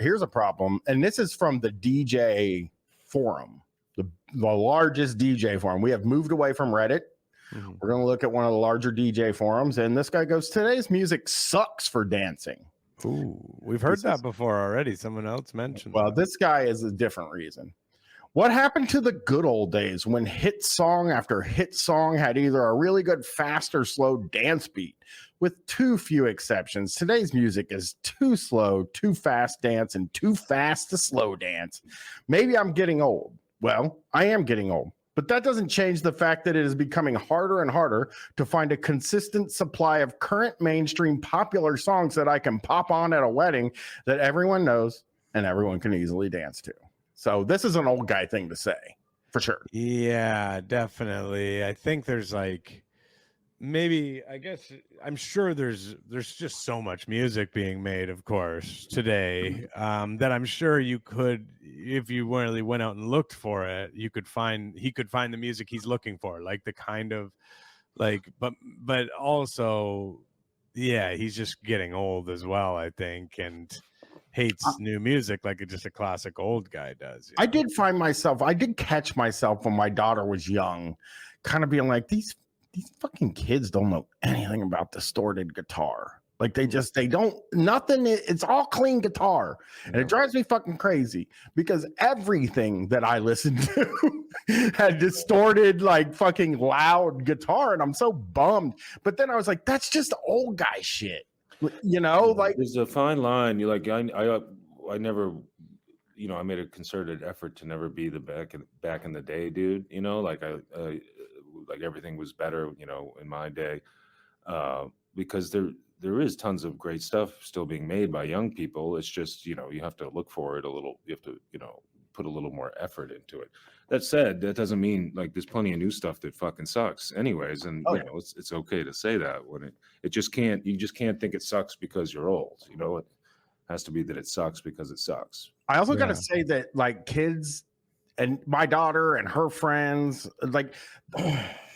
here's a problem, and this is from the DJ forum, the largest DJ forum. We have moved away from Reddit. Mm-hmm. We're going to look at one of the larger DJ forums, and this guy goes, today's music sucks for dancing. Ooh, we've heard that before already. Someone else mentioned that. This guy is a different reason. What happened to the good old days when hit song after hit song had either a really good fast or slow dance beat? With too few exceptions, today's music is too slow, too fast dance, and too fast to slow dance. Maybe I'm getting old. Well, I am getting old. But that doesn't change the fact that it is becoming harder and harder to find a consistent supply of current mainstream popular songs that I can pop on at a wedding that everyone knows and everyone can easily dance to. So this is an old guy thing to say, for sure. Yeah, definitely. I think there's like, maybe, I guess, I'm sure there's just so much music being made, of course, today, that I'm sure you could, if you really went out and looked for it, he could find the music he's looking for, like the kind of like, but also, yeah, he's just getting old as well, I think, and hates new music like just a classic old guy does. I did catch myself when my daughter was young, kind of being like, these fucking kids don't know anything about distorted guitar. Like they don't, nothing. It's all clean guitar. And it drives me fucking crazy because everything that I listened to had distorted, like fucking loud guitar. And I'm so bummed. But then I was like, that's just old guy shit. You know, like there's a fine line. You like, I never, you know, I made a concerted effort to never be the back in the day dude, you know, like like everything was better, you know, in my day, because there is tons of great stuff still being made by young people. It's just, you know, you have to look for it a little. You have to, you know, put a little more effort into it. That said, that doesn't mean like there's plenty of new stuff that fucking sucks anyways. And you know, it's okay to say that when it just can't, you just can't think it sucks because you're old. You know, it has to be that it sucks because it sucks. I also got to say that like kids and my daughter and her friends, like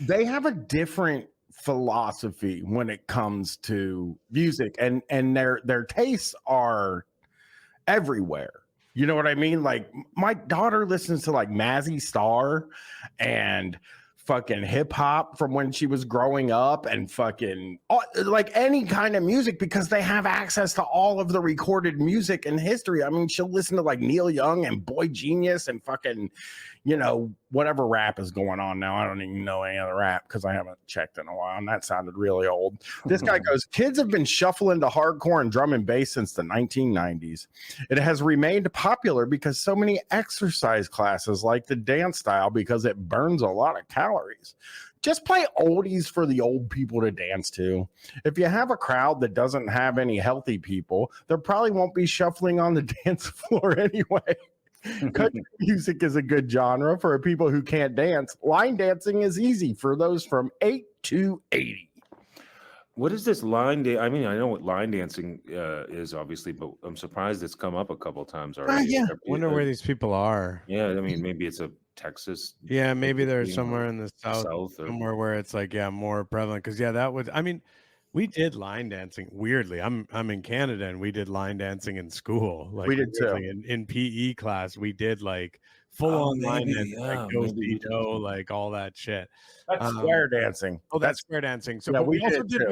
they have a different philosophy when it comes to music, and their tastes are everywhere. You know what I mean? Like my daughter listens to like Mazzy Star and fucking hip hop from when she was growing up and fucking like any kind of music because they have access to all of the recorded music in history. I mean, she'll listen to like Neil Young and Boy Genius and fucking, you know, whatever rap is going on now. I don't even know any other rap because I haven't checked in a while, and that sounded really old. This guy goes, kids have been shuffling to hardcore and drum and bass since the 1990s. It has remained popular because so many exercise classes like the dance style because it burns a lot of calories. Just play oldies for the old people to dance to. If you have a crowd that doesn't have any healthy people, there probably won't be shuffling on the dance floor anyway. Country music is a good genre for people who can't dance. Line dancing is easy for those from 8 to 80. What is this line dance? I mean, I know what line dancing is, obviously, but I'm surprised it's come up a couple of times already. Yeah. Wonder where these people are. Yeah, I mean, maybe it's a Texas. Yeah, maybe they're somewhere in the south somewhere where it's like, yeah, more prevalent. Because that was, I mean, we did line dancing. Weirdly, I'm in Canada and we did line dancing in school. Like we did too. In PE class, we did like full on line dancing, like go like all that shit. That's square dancing. Oh, that's square dancing. So yeah, we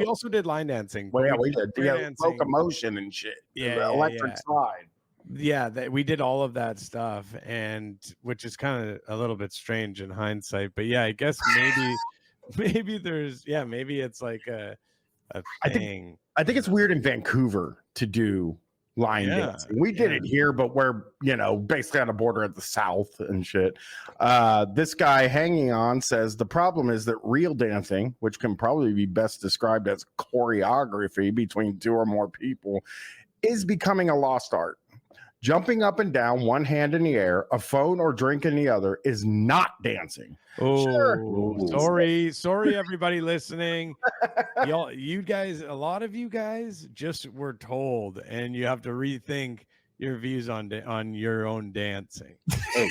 also did line dancing. Well, yeah, we did. Yeah, locomotion and shit. Yeah, electric slide. Yeah, we did all of that stuff, and which is kind of a little bit strange in hindsight. But yeah, I guess maybe there's maybe it's like a thing. I think it's weird in Vancouver to do line dancing. We did it here, but we're, you know, basically on a border at the south and shit. This guy hanging on says the problem is that real dancing, which can probably be best described as choreography between two or more people, is becoming a lost art. Jumping up and down, one hand in the air, a phone or drink in the other is not dancing. Oh, sorry, everybody listening. You guys, a lot of you guys just were told, and you have to rethink your views on your own dancing. Hey,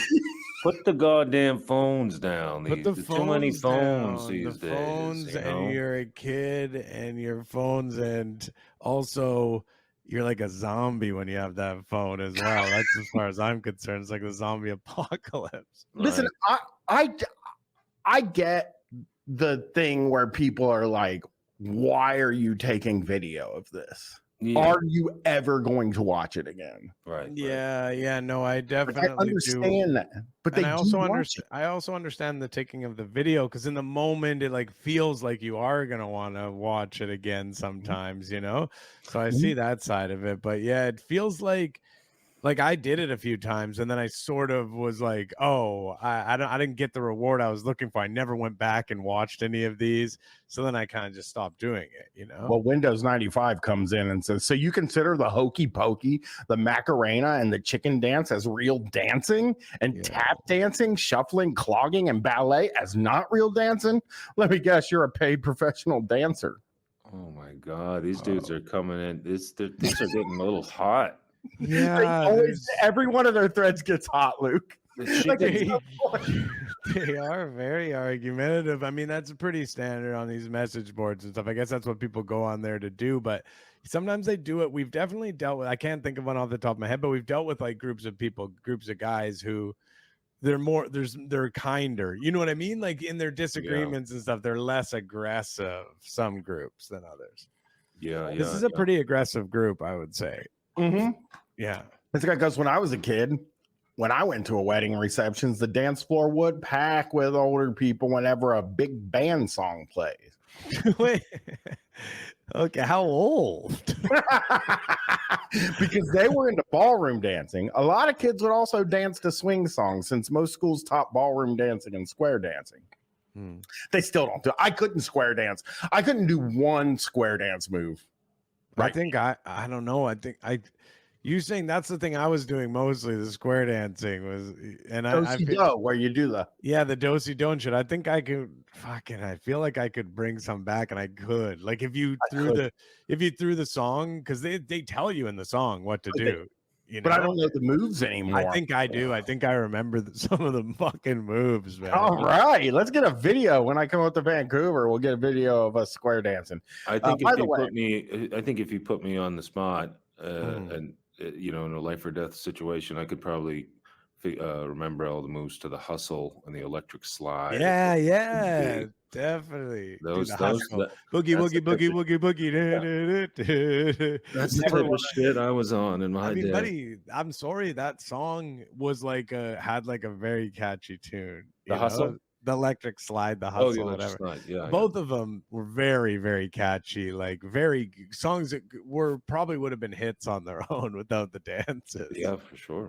put the goddamn phones down. Too many phones these days. Phones, and you're a kid, and your phones, and also you're like a zombie when you have that phone as well. That's as far as I'm concerned. It's like the zombie apocalypse. Listen, I get the thing where people are like, why are you taking video of this? Yeah. Are you ever going to watch it again? Right. Yeah. No, I Like, definitely I understand that, but And they I do also watch understand. it. I also understand the taking of the video because in the moment it like feels like you are gonna want to watch it again sometimes, you know. So I see that side of it, but yeah, it feels like I did it a few times and then I sort of was like, oh, I didn't get the reward I was looking for. I never went back and watched any of these, so then I kind of just stopped doing it, you know. Well, Windows 95 comes in and says, so you consider the hokey pokey, the Macarena, and the chicken dance as real dancing, and tap dancing, shuffling, clogging, and ballet as not real dancing? Let me guess, you're a paid professional dancer. Oh my God, these dudes are coming in. These are getting a little hot. Yeah, every one of their threads gets hot, Luke. Like, they are very argumentative. I mean, that's pretty standard on these message boards and stuff. I guess that's what people go on there to do, but sometimes they do it. We've definitely dealt with, I can't think of one off the top of my head, but we've dealt with like groups of people, groups of guys who they're kinder. You know what I mean? Like in their disagreements and stuff, they're less aggressive, some groups than others. This is a pretty aggressive group, I would say. Yeah. It's because when I was a kid, when I went to a wedding receptions, the dance floor would pack with older people whenever a big band song plays. Wait. Okay, how old? Because they were into ballroom dancing. A lot of kids would also dance to swing songs since most schools taught ballroom dancing and square dancing. They still don't do it. I couldn't square dance. I couldn't do one square dance move. Right. I think I don't know. You saying that's the thing I was doing mostly, the square dancing was, and I feel where you do the the do-si don't shit. I think I could I feel like I could bring some back, and I could like if you threw the song, because they tell you in the song what to do. You know? But I don't know the moves anymore. I think I do. I think I remember some of the fucking moves, man. All right, let's get a video when I come up to Vancouver. We'll get a video of us square dancing. I think if you put me on the spot and you know, in a life or death situation, I could probably remember all the moves to the hustle and the electric slide. Yeah, definitely. Those boogie. That's the type of shit I was on in my day. Buddy, I'm sorry, that song was like had like a very catchy tune. The hustle. The electric slide, the hustle, the whatever. Slide. Yeah, both of them were very, very catchy. Like songs that probably would have been hits on their own without the dances. Yeah, for sure.